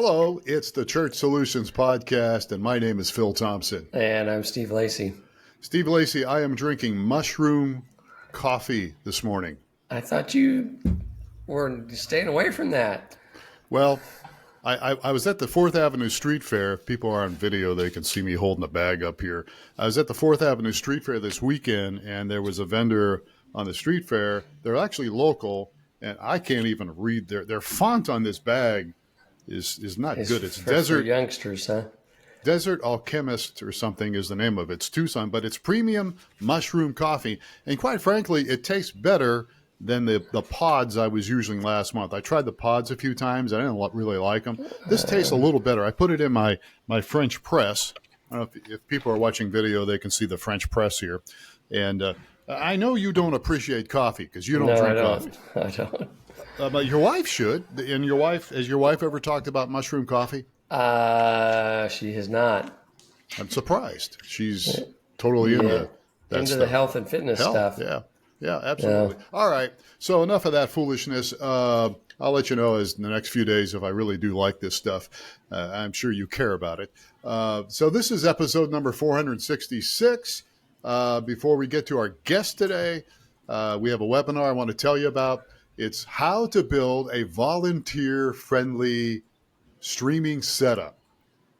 Hello, it's the Church Solutions Podcast, and my name is Phil Thompson. And I'm Steve Lacy. Steve Lacy, I am drinking mushroom coffee this morning. I thought you were staying away from that. Well, I was at the 4th Avenue Street Fair. If people are on video, they can see me holding a bag up here. I was at the 4th Avenue Street Fair this weekend, and there was a vendor on the street fair. They're actually local, and I can't even read their font on this bag. Is not good. It's for youngsters, huh? Desert Alchemist or something is the name of it. It's Tucson, but it's premium mushroom coffee. And quite frankly, it tastes better than the pods I was using last month. I tried the pods a few times. I didn't really like them. This tastes a little better. I put it in my French press. I don't know if people are watching video, they can see the French press here. And I know you don't appreciate coffee because you don't drink coffee. I don't. But your wife should. And has your wife ever talked about mushroom coffee? She has not. I'm surprised. She's totally into that stuff. The health and fitness stuff. Yeah, absolutely. Yeah. All right. So enough of that foolishness. I'll let you know as in the next few days if I really do like this stuff. I'm sure you care about it. So this is episode number 466. Before we get to our guest today, we have a webinar I want to tell you about. It's how to build a volunteer-friendly streaming setup.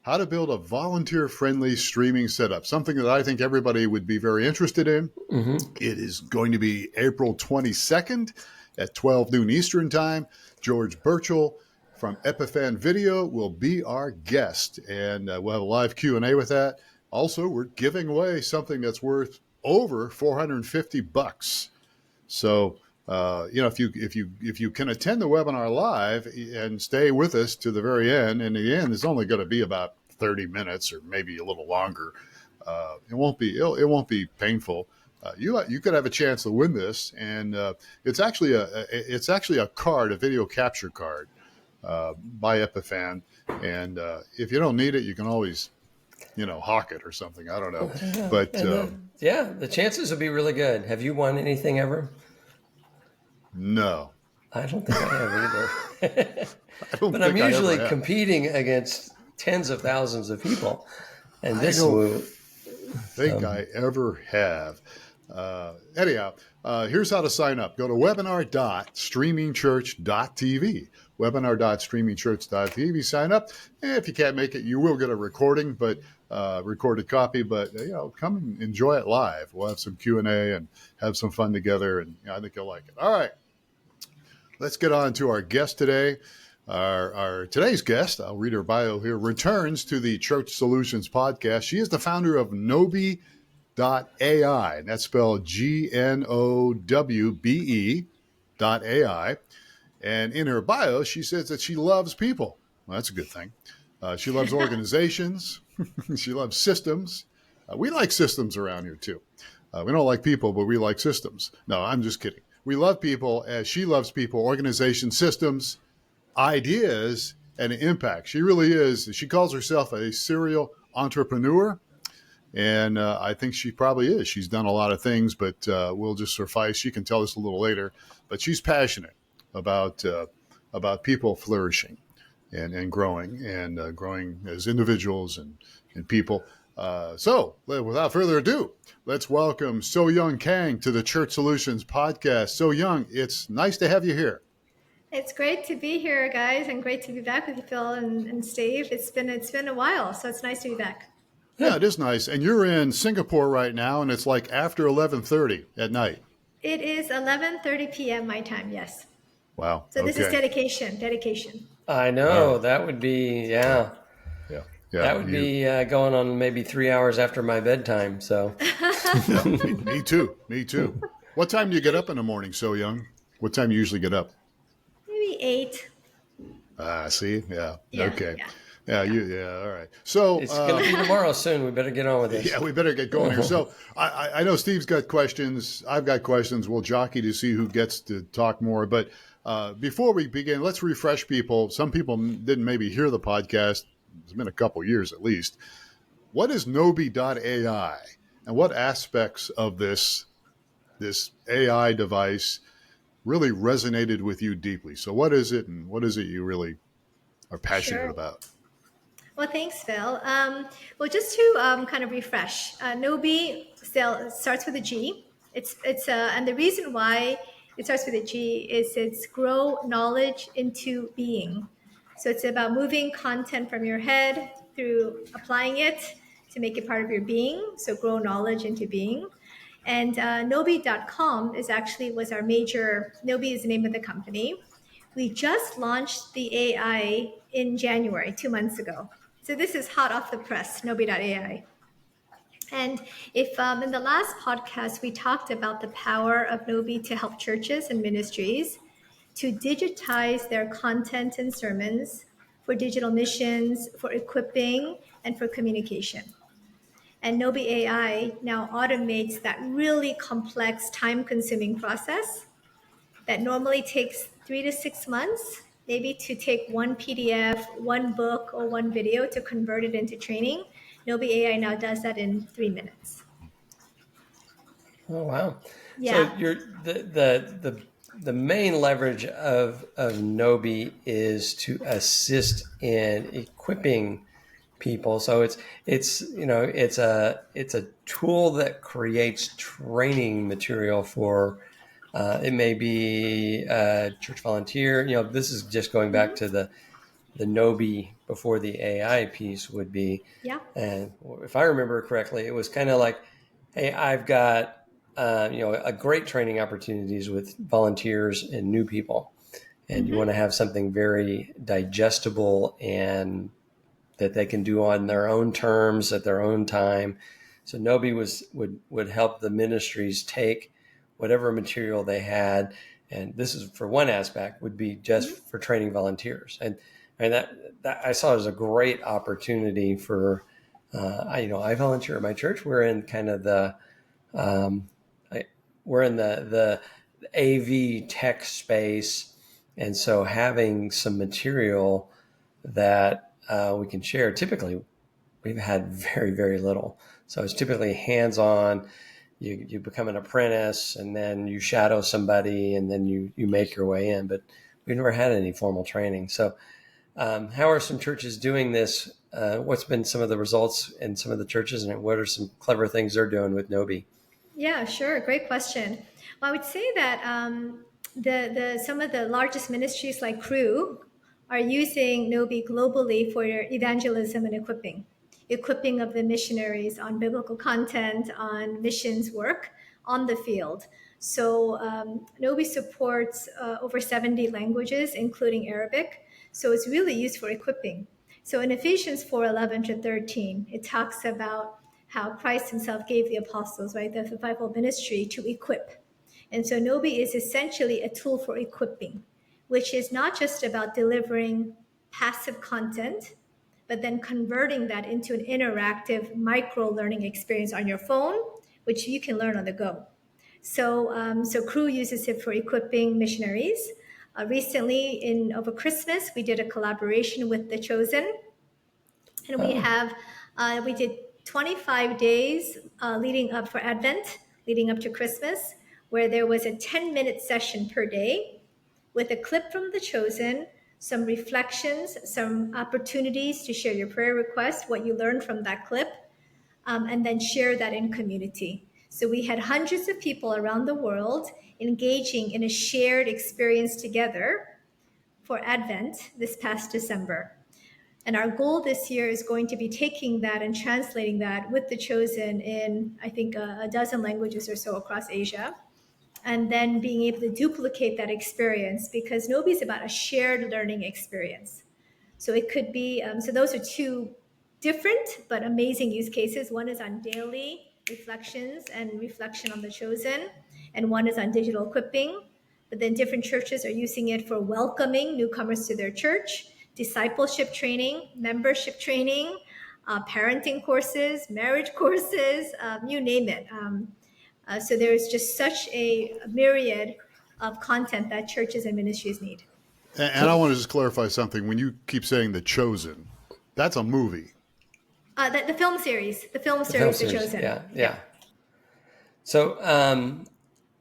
How to build a volunteer-friendly streaming setup, something that I think everybody would be very interested in. Mm-hmm. It is going to be April 22nd at 12 noon Eastern Time. George Burchell from Epiphan Video will be our guest, and we'll have a live Q&A with that. Also, we're giving away something that's worth over $450. So, if you can attend the webinar live and stay with us to the very end, and in the end, it's only going to be about 30 minutes or maybe a little longer. It won't be painful. You could have a chance to win this, and it's actually a card, a video capture card by Epiphan. And if you don't need it, you can always hawk it or something. I don't know, but the chances would be really good. Have you won anything ever? No. I don't think I have either. But I'm usually competing against tens of thousands of people. And I don't think I ever have. Anyhow, here's how to sign up. Go to webinar.streamingchurch.tv. Webinar.streamingchurch.tv. Sign up. If you can't make it, you will get a recording, but recorded copy. But come and enjoy it live. We'll have some Q&A and have some fun together, and I think you'll like it. All right, let's get on to our guest today. Our today's guest, I'll read her bio here, returns to the Church Solutions Podcast. She is the founder of Gnowbe.ai, and that's spelled Gnowbe.ai. And in her bio, she says that she loves people. Well, that's a good thing. She loves organizations. She loves systems. We like systems around here, too. We don't like people, but we like systems. No, I'm just kidding. We love people as she loves people, organizations, systems, ideas, and impact. She really is. She calls herself a serial entrepreneur. And I think she probably is. She's done a lot of things, but we'll just suffice. She can tell us a little later. But she's passionate about people flourishing and growing as individuals and people. So without further ado, let's welcome So Young Kang to the Church Solutions Podcast. So Young, it's nice to have you here. It's great to be here, guys, and great to be back with you, Phil and Steve. It's been a while, so it's nice to be back. Yeah, it is nice. And you're in Singapore right now, and it's like after 11:30 at night. It is 11:30 p.m. my time, yes. Wow. So this is dedication. I know. That would be, Yeah, that would be going on maybe 3 hours after my bedtime. So. Yeah, me too. What time do you get up in the morning, So Young? What time do you usually get up? Maybe 8. See? Yeah. Okay. Yeah. All right. So it's going to be tomorrow soon. We better get on with this. Yeah, we better get going here. So I know Steve's got questions. I've got questions. We'll jockey to see who gets to talk more. But before we begin, let's refresh people. Some people didn't maybe hear the podcast. It's been a couple years at least. What is Gnobi.ai, and what aspects of this AI device really resonated with you deeply? So what is it, and what is it you really are passionate Sure. about. Well, thanks, Phil. Well, just to kind of refresh, Gnobi starts with a G. And the reason why it starts with a G is it's grow knowledge into being. So it's about moving content from your head through applying it to make it part of your being. So grow knowledge into being. And Gnobi.com was our major. Gnobi is the name of the company. We just launched the AI in January, 2 months ago. So this is hot off the press, Gnobi.ai. And if in the last podcast, we talked about the power of Gnobi to help churches and ministries to digitize their content and sermons for digital missions, for equipping, and for communication. And Gnobi.ai now automates that really complex, time-consuming process that normally takes 3 to 6 months, maybe to take one PDF, one book, or one video to convert it into training. Gnobi.ai now does that in 3 minutes. Oh wow! Yeah. So the main leverage of Gnobi is to assist in equipping people. So it's a tool that creates training material for. It may be a church volunteer. This is just going back to the Gnobi before the AI piece would be. Yeah. And if I remember correctly, it was kind of like, hey, I've got a great training opportunities with volunteers and new people, and you want to have something very digestible and that they can do on their own terms at their own time. So Gnobi would help the ministries take whatever material they had, and this is for one aspect would be just for training volunteers, and that I saw as a great opportunity for. I volunteer at my church. We're in kind of the AV tech space, and so having some material that we can share. Typically, we've had very, very little. So it's typically hands-on. You become an apprentice, and then you shadow somebody, and then you make your way in. But we've never had any formal training. So how are some churches doing this? What's been some of the results in some of the churches, and what are some clever things they're doing with Gnobi? Yeah, sure. Great question. Well, I would say that some of the largest ministries like Crew are using Gnobi globally for evangelism and equipping of the missionaries on biblical content, on missions work on the field. So Gnobi supports over 70 languages, including Arabic. So it's really used for equipping. So in Ephesians 4:11-13, it talks about how Christ himself gave the apostles, right, the fivefold ministry to equip. And so Gnobi is essentially a tool for equipping, which is not just about delivering passive content, but then converting that into an interactive micro learning experience on your phone, which you can learn on the go. So Crew uses it for equipping missionaries. Recently, over Christmas, we did a collaboration with The Chosen, and we did 25 days leading up for Advent, leading up to Christmas, where there was a 10-minute session per day with a clip from The Chosen, some reflections, some opportunities to share your prayer request, what you learned from that clip, and then share that in community. So we had hundreds of people around the world engaging in a shared experience together for Advent this past December. And our goal this year is going to be taking that and translating that with The Chosen in, I think, a dozen languages or so across Asia, and then being able to duplicate that experience, because Gnobi is about a shared learning experience. So it could be, so those are two different but amazing use cases. One is on daily reflections and reflection on The Chosen, and one is on digital equipping. But then different churches are using it for welcoming newcomers to their church, discipleship training, membership training, parenting courses, marriage courses, you name it. So there's just such a myriad of content that churches and ministries need. And I want to just clarify something. When you keep saying The Chosen, that's a movie. The film series, The Chosen. Yeah. So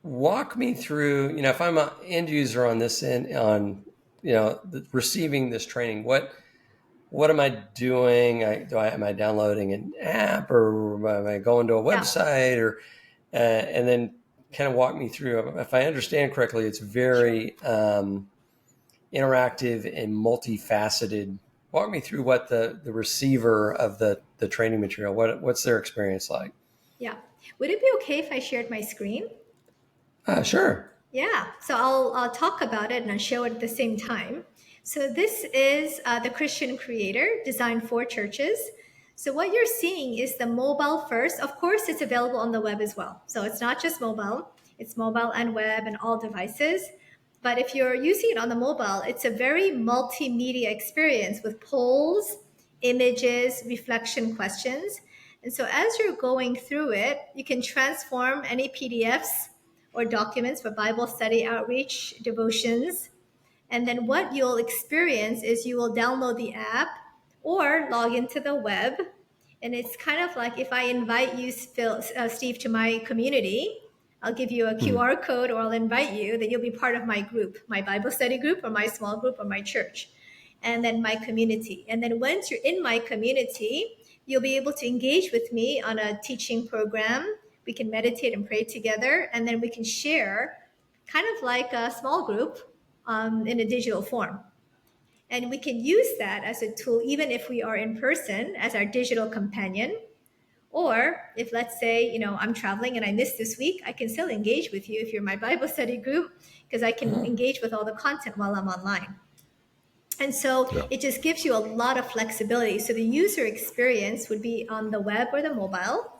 walk me through, if I'm an end user on this on receiving this training, what am I doing? Am I downloading an app, or am I going to a website, or and then kind of walk me through. If I understand correctly, it's very interactive and multifaceted. Walk me through what the receiver of the training material, what's their experience like? Yeah. Would it be okay if I shared my screen? Sure. Yeah. So I'll talk about it and I'll show it at the same time. So this is the Christian Creator designed for churches. So what you're seeing is the mobile first. Of course, it's available on the web as well. So it's not just mobile. It's mobile and web and all devices. But if you're using it on the mobile, it's a very multimedia experience with polls, images, reflection questions. And so as you're going through it, you can transform any PDFs or documents for Bible study, outreach, devotions. And then what you'll experience is you will download the app or log into the web. And it's kind of like if I invite you, Steve, to my community, I'll give you a QR code or I'll invite you, that you'll be part of my group, my Bible study group or my small group or my church, and then my community. And then once you're in my community, you'll be able to engage with me on a teaching program. We can meditate and pray together, and then we can share kind of like a small group in a digital form. And we can use that as a tool, even if we are in person, as our digital companion. Or if, let's say, I'm traveling and I missed this week, I can still engage with you if you're my Bible study group, because I can engage with all the content while I'm online. And so it just gives you a lot of flexibility. So the user experience would be on the web or the mobile.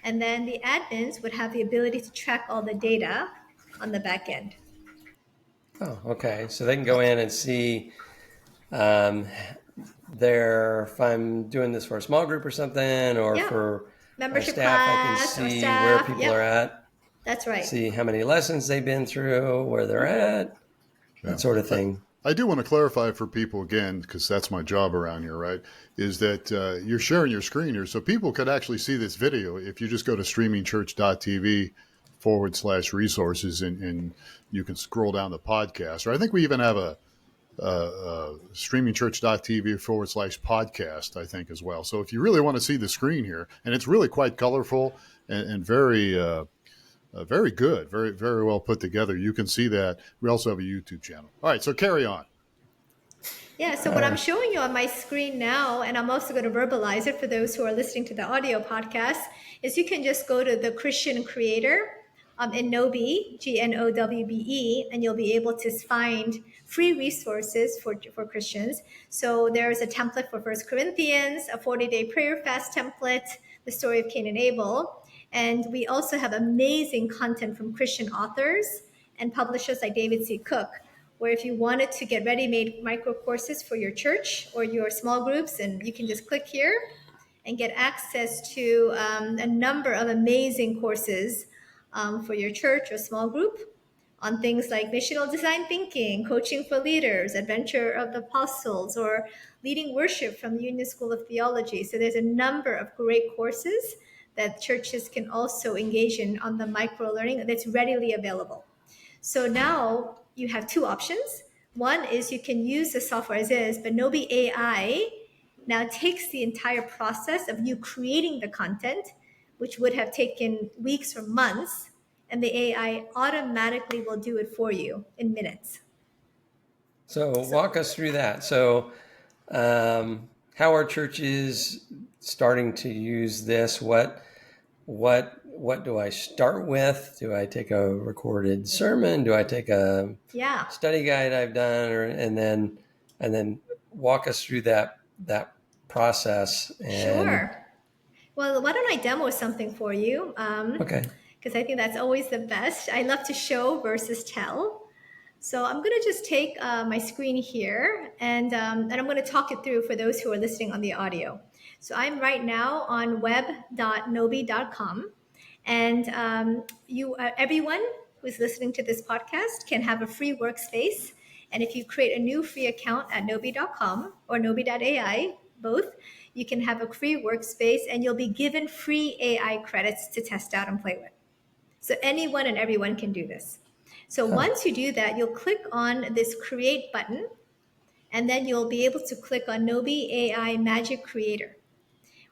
And then the admins would have the ability to track all the data on the back end. Oh, okay. So they can go in and see if I'm doing this for a small group or something, or for membership staff, class, I can see where people are at. That's right. See how many lessons they've been through, where they're at, that sort of thing. I do want to clarify for people again, because that's my job around here, right? Is that you're sharing your screen here, so people could actually see this video if you just go to streamingchurch.tv/resources and you can scroll down the podcast. Or I think we even have a streamingchurch.tv/podcast, I think, as well. So if you really want to see the screen here, and it's really quite colorful and very very good, very, very well put together. You can see that. We also have a YouTube channel. All right, so carry on. Yeah, so what I'm showing you on my screen now, and I'm also going to verbalize it for those who are listening to the audio podcast, is you can just go to the Christian Creator in Gnobi, Gnowbe, and you'll be able to find free resources for Christians. So there's a template for 1 Corinthians, a 40-day prayer fast template, the story of Cain and Abel. And we also have amazing content from Christian authors and publishers like David C. Cook, where if you wanted to get ready-made micro courses for your church or your small groups, and you can just click here and get access to a number of amazing courses for your church or small group on things like missional design thinking, coaching for leaders, adventure of the apostles, or leading worship from the Union School of Theology. So there's a number of great courses that churches can also engage in on the micro learning that's readily available. So now you have two options. One is you can use the software as is, but Gnobi.ai now takes the entire process of you creating the content, which would have taken weeks or months, and the AI automatically will do it for you in minutes. So walk us through that. So how are churches starting to use this? What do I start with? Do I take a recorded sermon? Do I take a study guide I've done, and then walk us through that process? Sure. Well, why don't I demo something for you? Okay. Because I think that's always the best. I love to show versus tell. So I'm going to just take my screen here, and I'm going to talk it through for those who are listening on the audio. So I'm right now on web.gnobi.com, and everyone who's listening to this podcast can have a free workspace. And if you create a new free account at Gnobi.com or Gnobi.ai, both, you can have a free workspace, and you'll be given free AI credits to test out and play with. So anyone and everyone can do this. So once you do that, you'll click on this create button, and then you'll be able to click on Gnobi.ai Magic Creator.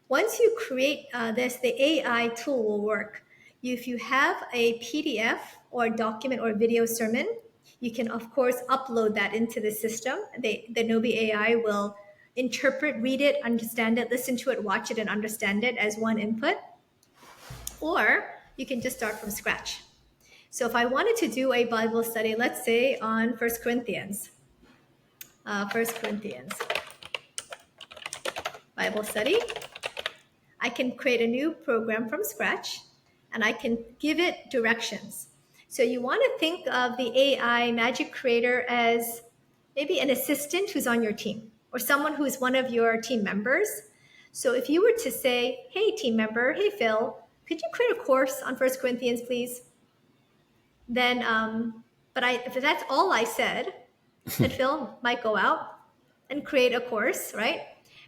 Once you create this, the AI tool will work. If you have a PDF or document or video sermon, you can, of course, upload that into the system. The Gnobi.ai will interpret, read it, understand it, listen to it, watch it, and understand it as one input. Or you can just start from scratch. So if I wanted to do a Bible study, let's say on 1 Corinthians, Bible study, I can create a new program from scratch and I can give it directions. So you want to think of the AI Magic Creator as maybe an assistant who's on your team or someone who's one of your team members. So if you were to say, hey, team member, hey, Phil, could you create a course on 1 Corinthians, please? Then, if that's all I said, then Phil might go out and create a course, right?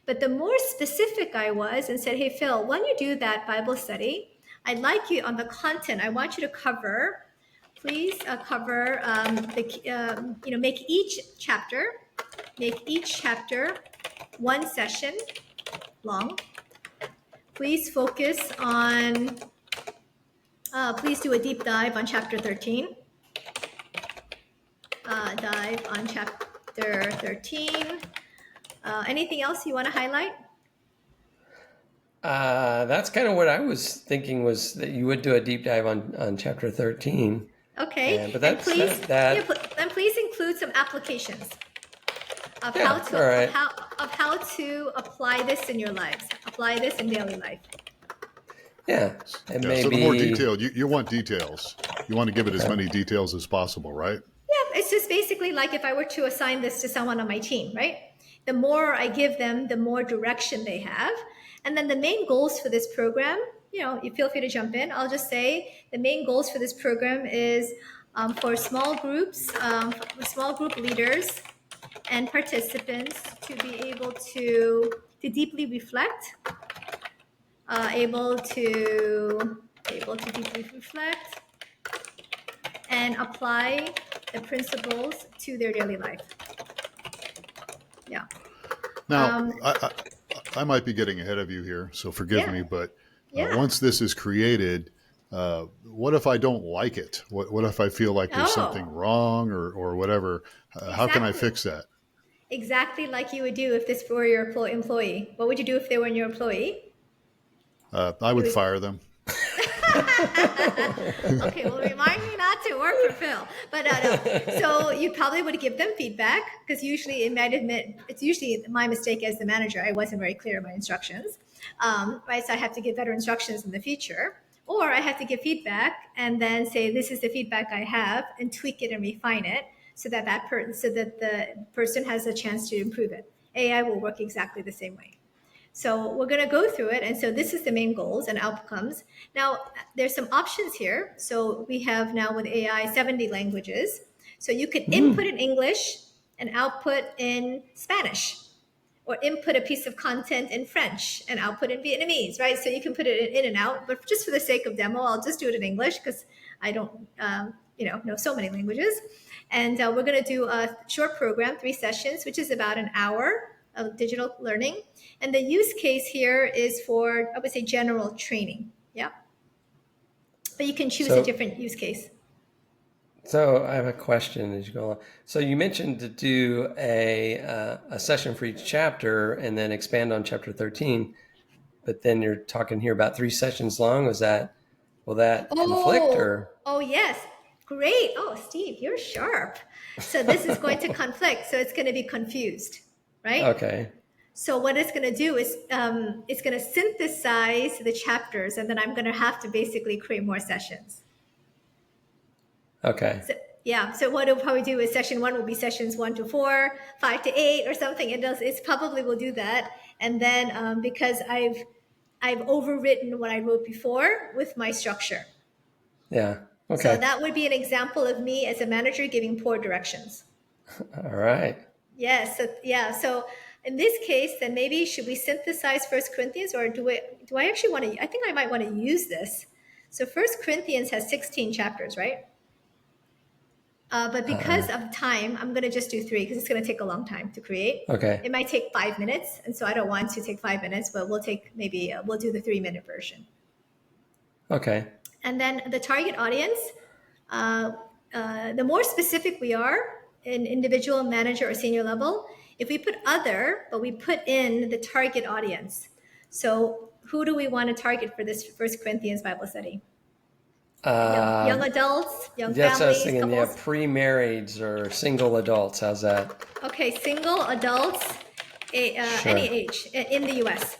But the more specific I was and said, hey, Phil, when you do that Bible study, I'd like you on the content, I want you to cover, please cover, make each chapter one session long. Please focus on, please do a deep dive on chapter 13. Dive on chapter 13. Anything else you want to highlight? That's kind of what I was thinking, was that you would do a deep dive on chapter 13. Okay, but that's then please include some applications of how to apply this in your lives, apply this in daily life. Yeah, and maybe so the more detailed, you want details. You want to give it as many details as possible, right? Yeah, it's just basically like if I were to assign this to someone on my team, right? The more I give them, the more direction they have. And then the main goals for this program, you feel free to jump in. I'll just say the main goals for this program is for small groups, small group leaders and participants to be able to deeply reflect, able to deeply reflect and apply the principles to their daily life. Yeah. Now, I might be getting ahead of you here, so forgive me, but once this is created, what if I don't like it? What if I feel like there's something wrong or whatever? How can I fix that? Exactly like you would do if this were your employee. What would you do if they were your employee? I would fire them. Okay, well, remind me not to work for Phil. But no. So you probably would give them feedback, because usually it's usually my mistake as the manager. I wasn't very clear in my instructions, right? So I have to give better instructions in the future, or I have to give feedback and then say, this is the feedback I have, and tweak it and refine it so that the person has a chance to improve it. AI will work exactly the same way. So we're going to go through it. And so this is the main goals and outcomes. Now, there's some options here. So we have now with AI 70 languages. So you could input in English and output in Spanish, or input a piece of content in French and output in Vietnamese, right? So you can put it in and out. But just for the sake of demo, I'll just do it in English because I don't know so many languages. And we're going to do a short program, 3 sessions, which is about an hour of digital learning. And the use case here is for, I would say, general training. Yeah. But you can choose a different use case. So I have a question as you go along. So you mentioned to do a session for each chapter and then expand on chapter 13. But then you're talking here about 3 sessions long. Will that conflict or? Oh, yes. Great. Oh, Steve, you're sharp. So this is going to conflict. So it's going to be confused, right? Okay. So what it's going to do is it's going to synthesize the chapters, and then I'm going to have to basically create more sessions. Okay. So what it'll probably do is session 1 will be sessions 1 to 4, 5 to 8 or something. It's probably will do that. And then because I've overwritten what I wrote before with my structure. Yeah. Okay. So that would be an example of me as a manager giving poor directions. All right. Yes. So in this case, then maybe should we synthesize 1 Corinthians, or do I actually want to? I think I might want to use this. So 1 Corinthians has 16 chapters, right? But because of time, I'm going to just do 3 because it's going to take a long time to create. Okay. It might take 5 minutes. And so I don't want to take 5 minutes, but we'll take maybe, we'll do the 3-minute version. Okay. And then the target audience, the more specific we are in individual, manager, or senior level, if we put other, but we put in the target audience. So who do we want to target for this First Corinthians Bible study? Young adults, young that's families, what I was thinking. couples. Yeah, pre-marrieds or single adults. How's that? Okay, single adults, any age in the U.S.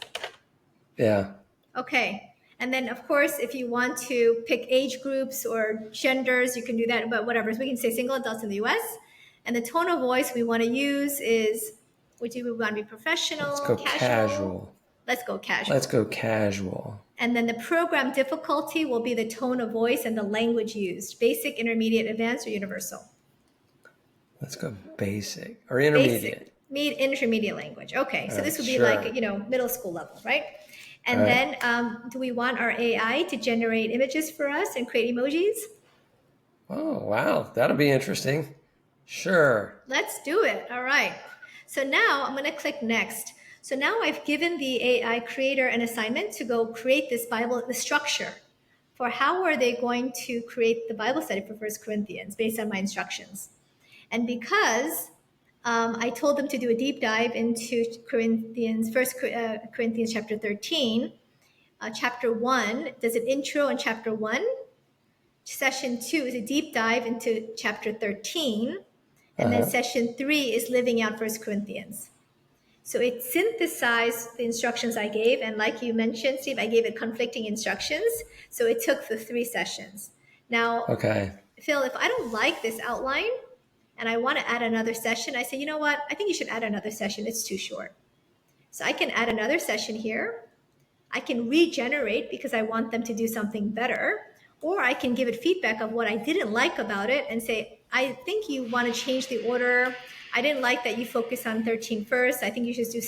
Yeah. Okay. And then, of course, if you want to pick age groups or genders, you can do that, but whatever. So we can say single adults in the US. And the tone of voice we want to use is, would you want to be professional, Let's go casual? Let's go casual. Let's go casual. And then the program difficulty will be the tone of voice and the language used, basic, intermediate, advanced, or universal. Let's go basic or intermediate. Basic, intermediate language. Okay, so this would be sure. like, middle school level, right? And then do we want our AI to generate images for us and create emojis? Oh, wow. That'll be interesting. Sure. Let's do it. All right. So now I'm going to click next. So now I've given the AI creator an assignment to go create this Bible, the structure for how are they going to create the Bible study for 1 Corinthians based on my instructions. And because I told them to do a deep dive into Corinthians, 1 Corinthians chapter 13. Chapter 1 does an intro in chapter 1. Session 2 is a deep dive into chapter 13. And then session 3 is living out 1 Corinthians. So it synthesized the instructions I gave. And like you mentioned, Steve, I gave it conflicting instructions. So it took the 3 sessions. Now, Phil, if I don't like this outline, and I want to add another session, I say, you know what? I think you should add another session. It's too short. So I can add another session here. I can regenerate because I want them to do something better. Or I can give it feedback of what I didn't like about it and say, I think you want to change the order. I didn't like that you focus on 13 first. I think you should do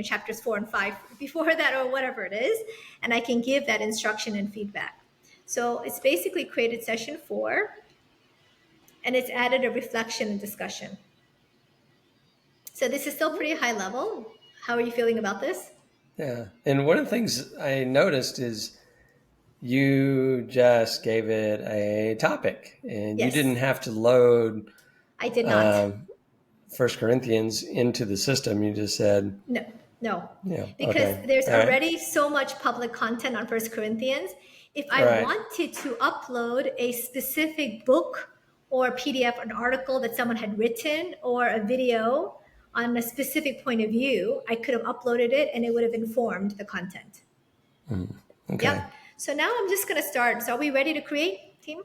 chapters 4 and 5 before that or whatever it is. And I can give that instruction and feedback. So it's basically created session 4. And it's added a reflection and discussion. So this is still pretty high level. How are you feeling about this? Yeah. And one of the things I noticed is you just gave it a topic and you didn't have to load. I did not. 1 Corinthians into the system. You just said. No. Yeah. Because there's already so much public content on 1 Corinthians. If I wanted to upload a specific book or a PDF, an article that someone had written, or a video on a specific point of view, I could have uploaded it and it would have informed the content. Okay. Yep. So now I'm just going to start. So are we ready to create, team?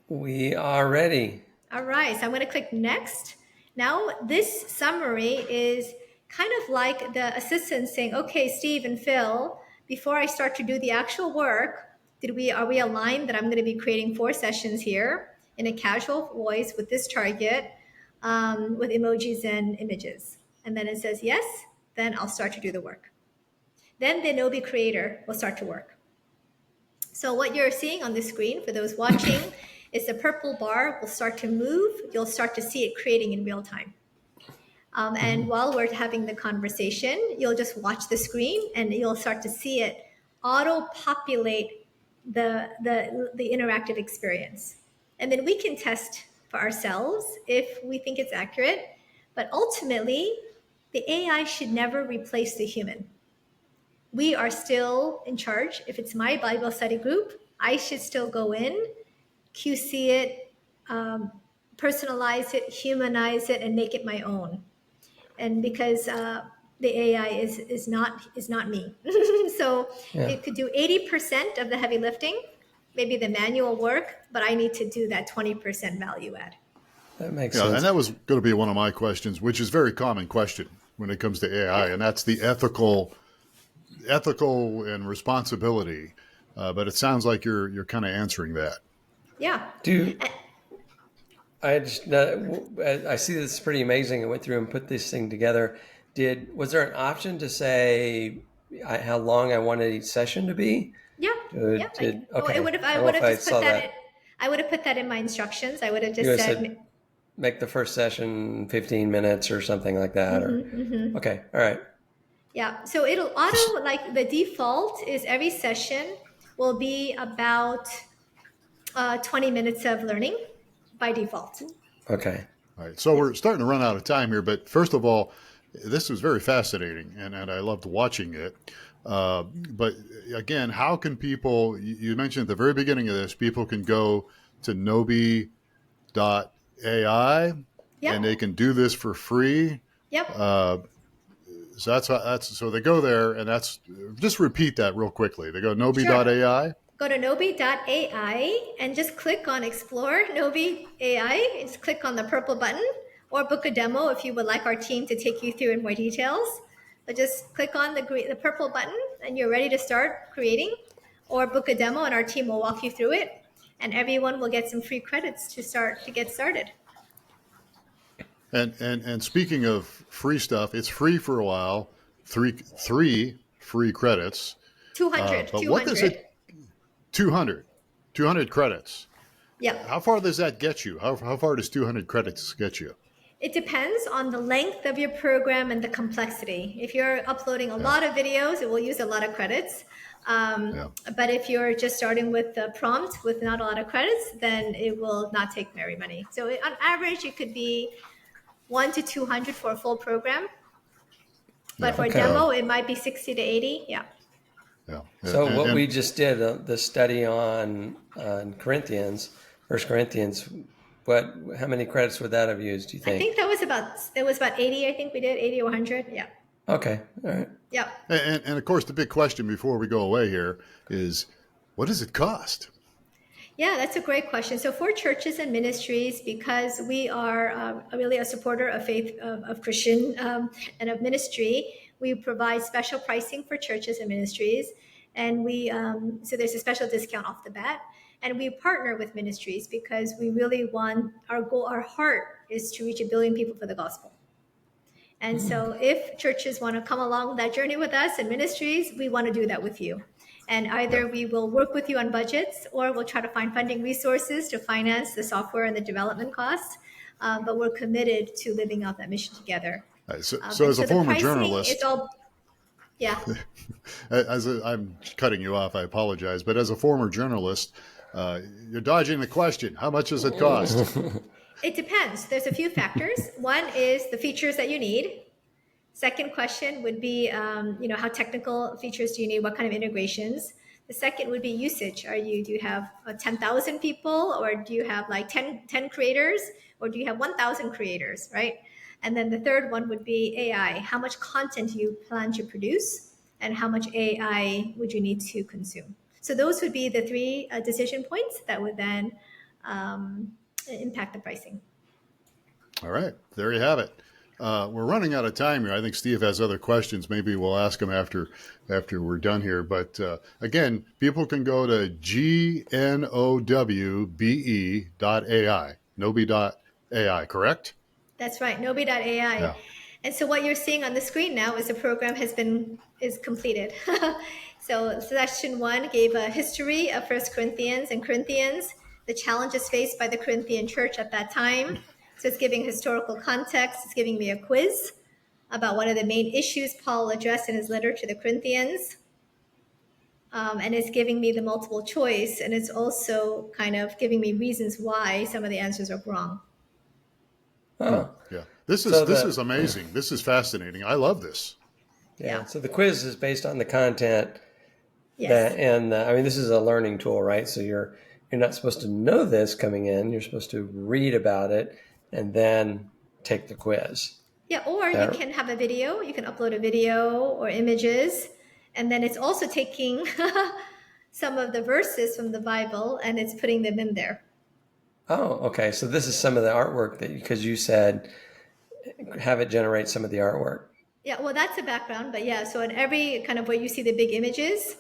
We are ready. All right. So I'm going to click next. Now this summary is kind of like the assistant saying, okay, Steve and Phil, before I start to do the actual work, are we aligned that I'm going to be creating 4 sessions here in a casual voice with this target, with emojis and images? And then it says yes, then I'll start to do the work. Then the Gnobi creator will start to work. So what you're seeing on the screen for those watching is the purple bar will start to move. You'll start to see it creating in real time. And while we're having the conversation, you'll just watch the screen and you'll start to see it auto-populate the interactive experience. And then we can test for ourselves if we think it's accurate. But ultimately, the AI should never replace the human. We are still in charge. If it's my Bible study group, I should still go in, QC it, personalize it, humanize it, and make it my own. And because the AI is not me, so it could do 80% of the heavy lifting, maybe the manual work, but I need to do that 20% value add. That makes sense. And that was going to be one of my questions, which is a very common question when it comes to AI, and that's the ethical and responsibility. But it sounds like you're kind of answering that. Yeah. I see this is pretty amazing. I went through and put this thing together. Was there an option to say how long I wanted each session to be? Yeah. Okay. I would have just put that in. I would have put that in my instructions. I would have You just would have said, said make the first session 15 minutes or something like that. Okay. All right. yeah. So it'll auto, like the default is every session will be about 20 minutes of learning by default. Okay. All right. So we're starting to run out of time here, but first of all, this was very fascinating, and I loved watching it. But again, how can people, you mentioned at the very beginning of this, people can go to Gnobi.ai Yep. and they can do this for free. Yep. So they go there, and just repeat that real quickly. They go Gnobi.ai. Go to Gnobi.ai and just click on Explore Gnobi.ai and just click on the purple button, or book a demo if you would like our team to take you through in more details. But just click on the purple button and you're ready to start creating, or book a demo and our team will walk you through it, and everyone will get some free credits to get started. And speaking of free stuff, it's free for a while. Three free credits. 200. But what does it? 200 credits. Yeah. How far does that get you? How far does 200 credits get you? It depends on the length of your program and the complexity. If you're uploading a lot of videos, it will use a lot of credits. But if you're just starting with the prompt with not a lot of credits, then it will not take very many. So on average, it could be 1 to 200 for a full program. But for a demo, it might be 60 to 80. Yeah. Yeah. So what we just did, the study on Corinthians, 1 Corinthians, how many credits would that have used, do you think? I think it was about 80, I think we did, 80 or 100, yeah. Okay, all right. Yeah. And of course, the big question before we go away here is, what does it cost? Yeah, that's a great question. So for churches and ministries, because we are really a supporter of faith, of Christian and of ministry, we provide special pricing for churches and ministries. And so there's a special discount off the bat. And we partner with ministries because we really want, our heart is to reach 1 billion people for the gospel. And so if churches want to come along that journey with us and ministries, we want to do that with you. And either we will work with you on budgets, or we'll try to find funding resources to finance the software and the development costs. But we're committed to living out that mission together. So as a former journalist, I'm cutting you off, I apologize. But as a former journalist, you're dodging the question. How much does it cost? It depends. There's a few factors. One is the features that you need. Second question would be, how technical features do you need? What kind of integrations? The second would be usage. Do you have 10,000 people, or do you have like 10 creators, or do you have 1,000 creators, right? And then the third one would be AI. How much content do you plan to produce, and how much AI would you need to consume? So those would be the three decision points that would then impact the pricing. All right, there you have it. We're running out of time here. I think Steve has other questions. Maybe we'll ask him after we're done here. But again, people can go to Gnowbe.ai, Gnobi.ai, correct? That's right, Gnobi.ai. Yeah. And so what you're seeing on the screen now is the program is completed. So session 1 gave a history of 1 Corinthians and Corinthians, the challenges faced by the Corinthian church at that time. So it's giving historical context. It's giving me a quiz about one of the main issues Paul addressed in his letter to the Corinthians. And it's giving me the multiple choice. And it's also kind of giving me reasons why some of the answers are wrong. Oh. Yeah. This is amazing. This is fascinating. I love this. Yeah. So the quiz is based on the content. Yes. This is a learning tool, right? So you're not supposed to know this coming in. You're supposed to read about it and then take the quiz. Yeah, or you can have a video. You can upload a video or images. And then it's also taking some of the verses from the Bible and it's putting them in there. Oh, okay. So this is some of the artwork because you said have it generate some of the artwork. Yeah, well, that's a background. But yeah, so in every kind of where you see the big images,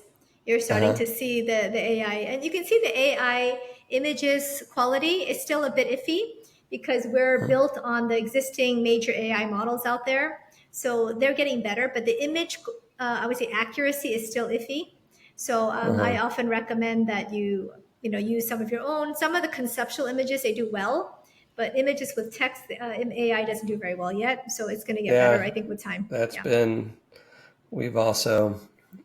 you're starting to see the AI. And you can see the AI images quality is still a bit iffy because we're built on the existing major AI models out there. So they're getting better, but the image, I would say accuracy is still iffy. So I often recommend that you use some of your own. Some of the conceptual images, they do well, but images with text, AI doesn't do very well yet. So it's going to get better, I think, with time. We've also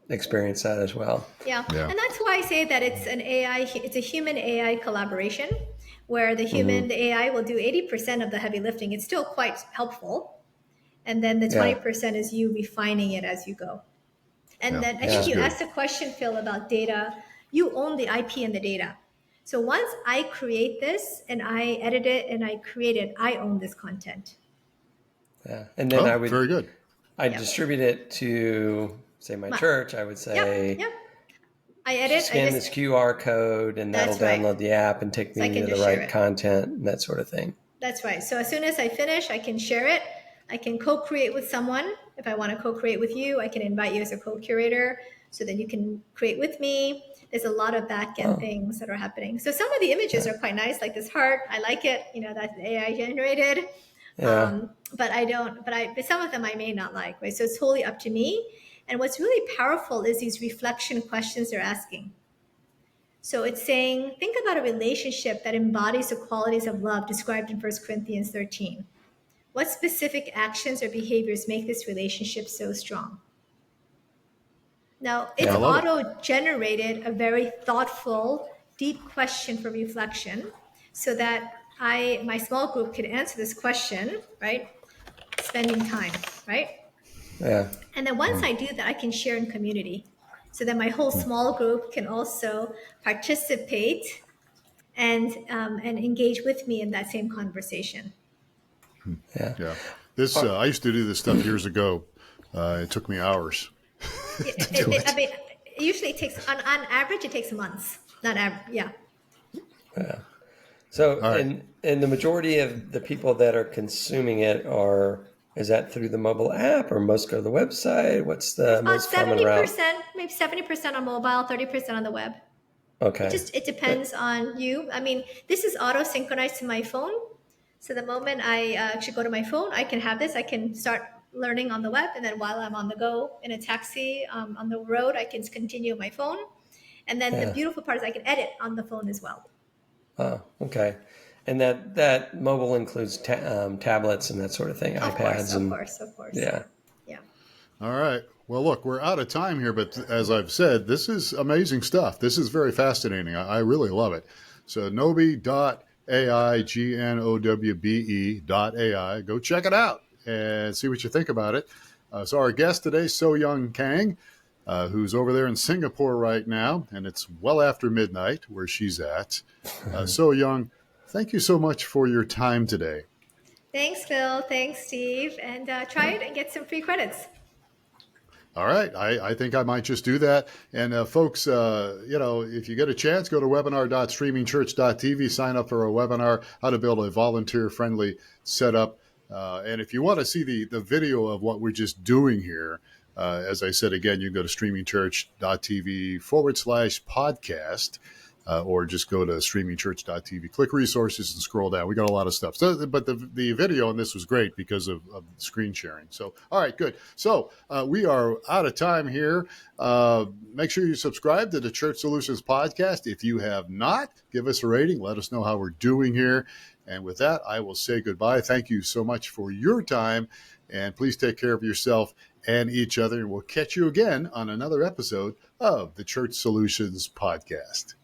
experienced that as well. Yeah. And that's why I say that it's it's a human AI collaboration, where the AI will do 80% of the heavy lifting. It's still quite helpful. And then the 20% is you refining it as you go. And then I think you asked a question, Phil, about data. You own the IP and the data. So once I create this and I edit it and I create it, I own this content. Yeah. And then very good. I'd distribute it to, say, my church. I would say, I edit. Scan this QR code, and that'll download the app and take me to the right content and that sort of thing. That's right. So as soon as I finish, I can share it. I can co-create with someone. If I want to co-create with you, I can invite you as a co-curator so that you can create with me. There's a lot of back-end things that are happening. So some of the images are quite nice, like this heart. I like it. That's AI generated. But some of them I may not like, right? So it's totally up to me. And what's really powerful is these reflection questions they're asking. So it's saying, think about a relationship that embodies the qualities of love described in 1 Corinthians 13. What specific actions or behaviors make this relationship so strong? Now, it's auto-generated a very thoughtful, deep question for reflection so that my small group can answer this question, right? Spending time, right? Yeah. And then once I do that, I can share in community so that my whole small group can also participate and engage with me in that same conversation. Yeah. This I used to do this stuff years ago. It took me hours. Usually it takes, on average, it takes months. Not average, yeah. So, and the majority of the people that are consuming it is that through the mobile app, or most go to the website? What's the most common route? 70%, maybe 70% on mobile, 30% on the web. Okay. It depends on you. I mean, this is auto-synchronized to my phone. So the moment I actually go to my phone, I can have this. I can start learning on the web. And then while I'm on the go in a taxi on the road, I can continue my phone. And then the beautiful part is I can edit on the phone as well. Oh, okay. And that mobile includes tablets and that sort of thing, iPads. Of course. Yeah. All right. Well, look, we're out of time here, but as I've said, this is amazing stuff. This is very fascinating. I really love it. So Gnobi.ai, Gnowbe.ai. Go check it out and see what you think about it. So our guest today, So Young Kang, who's over there in Singapore right now, and it's well after midnight where she's at. So Young, thank you so much for your time today. Thanks, Phil. Thanks, Steve. And try it and get some free credits. All right. I think I might just do that. And folks, if you get a chance, go to webinar.streamingchurch.tv, sign up for a webinar, how to build a volunteer-friendly setup. And if you want to see the video of what we're just doing here, as I said, again, you can go to streamingchurch.tv/podcast. Or just go to streamingchurch.tv, click resources and scroll down. We got a lot of stuff. So, but the video on this was great because of screen sharing. So, all right, good. So we are out of time here. Make sure you subscribe to the Church Solutions Podcast. If you have not, give us a rating. Let us know how we're doing here. And with that, I will say goodbye. Thank you so much for your time. And please take care of yourself and each other. And we'll catch you again on another episode of the Church Solutions Podcast.